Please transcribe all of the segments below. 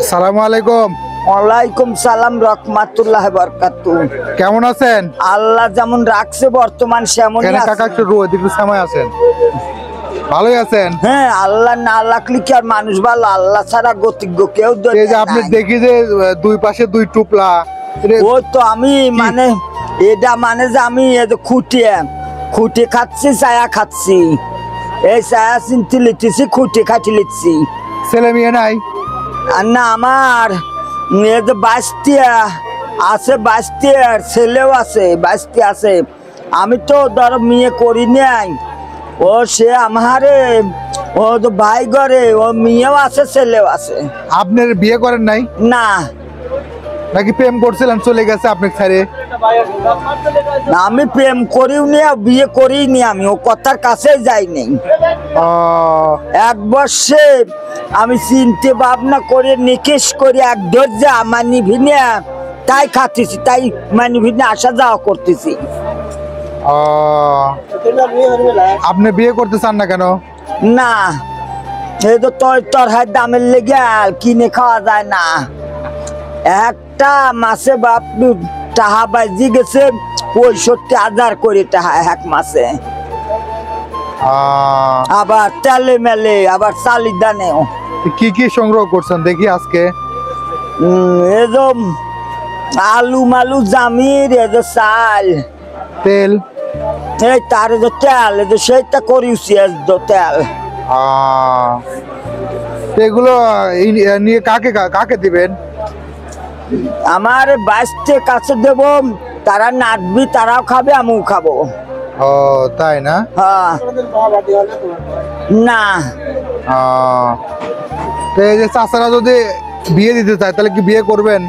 আসসালামু আলাইকুম। ওয়ালাইকুম সালাম রাহমাতুল্লাহি ওয়া বারাকাতুহু। কেমন আছেন? আল্লাহ যেমন রাখছে বর্তমান সেমনই কেন কাকা আছে। একটু রোদ একটু সময় আছেন? ভালোই আছেন? হ্যাঁ, আল্লাহ না রাখলে কি আর মানুষ ভালো? আল্লাহ ছাড়া গতিজ্ঞ কেউ এই যে দুনিয়ায় আপনি নাই। দেখি যে দুই পাশে দুই টুপলা, ওই তো আমি মানে এটা মানে যে আমি এই যে খুঁটে খাচ্ছি, ছায়া খাচ্ছি। এই ছায়া চিনতে লিখতেছি, খুঁটে খাটি লিখছি। ছেলে মেয়ে নাই? আর না আমার এই যে বাস্তিয়া আছে, বাস্তিয়ার ছেলেও আছে, বাস্তি আছে। আমি তো ধর মেয়ে করি নাই, ও সে আমারে ও তো ভাই ঘরে ও মেয়েও আছে, ছেলেও আছে। আপনার বিয়ে করেন নাই না নাকি প্রেম করছিলেন চলে গেছে আপনি ছেড়ে? না, আমি প্রেম করিও নি, বিয়ে করিও নি, আমি ও কথার কাছে যাইনি। এক বর্ষে আমি চিনতে ভাবনা করে নিকেশ করে এক ধৈর্য আমার নিভিনে তাই খাচ্ছি, তাই মানে ভিনে আসা যাওয়া করতেছি। আপনি বিয়ে করতে চান না কেন? না, এই তো তোর হাত দামের লেগে কিনে খাওয়া যায় না। একটা মাসে বাপ টাহা বাজি গেছে 65,000 করে টাহা এক মাসে। আবার তেলে মেলে, আবার চালি দানেও। কি কি সংগ্রহ করছেন দেখি আজকে? এরকম আলু মালু জামির, এই যে চাল, তেল, এই তার যে তেল, এই যে সেইটা করিছি তেল। এগুলো নিয়ে কাকে কাকে দিবেন? আমার বাইশতে কাছে দেব, তারা নাচবি, তারাও খাবে, আমিও খাবো। ও তাই না? হ্যাঁ না, তো এই যে চাচারা যদি বিয়ে দিতে চায় তাহলে কি বিয়ে করবেন?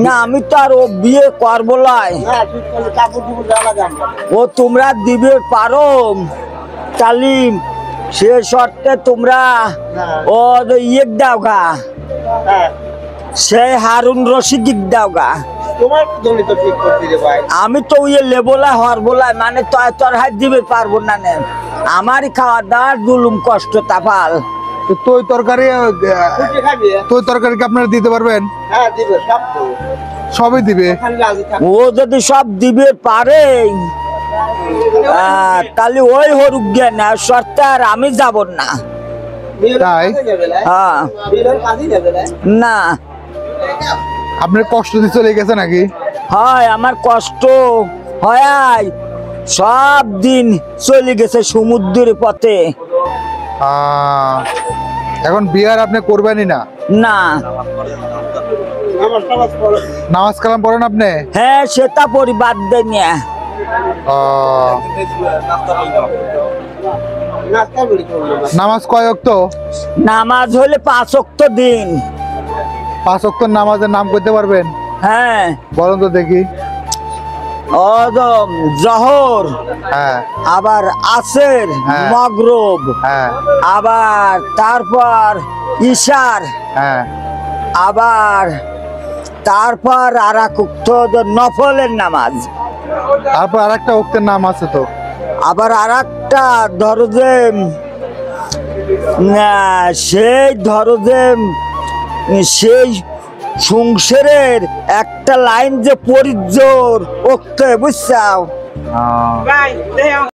না আমি তো আর ও বিয়ে করবো লাই। ও তোমরা দিবে পারো তালিম, সে শর্তে তোমরা ও ইয়ে দাও গা, সে হারুন রশিদ দাও গা। আমি তো ইয়ে লেবোলাই হরবোলাই মানে তোর হাত দিবে পারবো না। আমারই খাওয়া দাওয়ার জুলুম কষ্ট তাপাল। তোই তরকারি কি আপনারা দিতে পারবেন? সবই দিবে। ও যদি সব দিবে পারে তাহলে ওই হরুক জ্ঞান শর্তে আর আমি যাব না। তাই? হ্যাঁ না, আপনার কষ্ট দিয়ে চলে গেছে নাকি? হয় আমার কষ্ট হয়, সব দিন চলে গেছে সমুদ্রের পথে। এখন বিয়ার আপনি করবেনই না? না। নামাজ কালাম পড়েন আপনি? হ্যাঁ সেটা পরিবার দেয়। নামাজ কয় ওয়াক্ত? নামাজ হলে 5 ওয়াক্ত দিন। 5 ওয়াক্ত নামাজের নাম করতে পারবেন? হ্যাঁ বলেন তো দেখি। জহর, হ্যাঁ, আবার আসের, হ্যাঁ, মাগরিব, হ্যাঁ, আবার তারপর ইশার, হ্যাঁ, আবার তারপর আর এক নফলের নামাজ। তারপর আরেকটা ওয়াক্তের নাম আছে তো? আবার আর একটা ধরো যে সেই ধরো যে সেই সংসারের একটা লাইন যে পরিজোর ওকে বুঝছাও।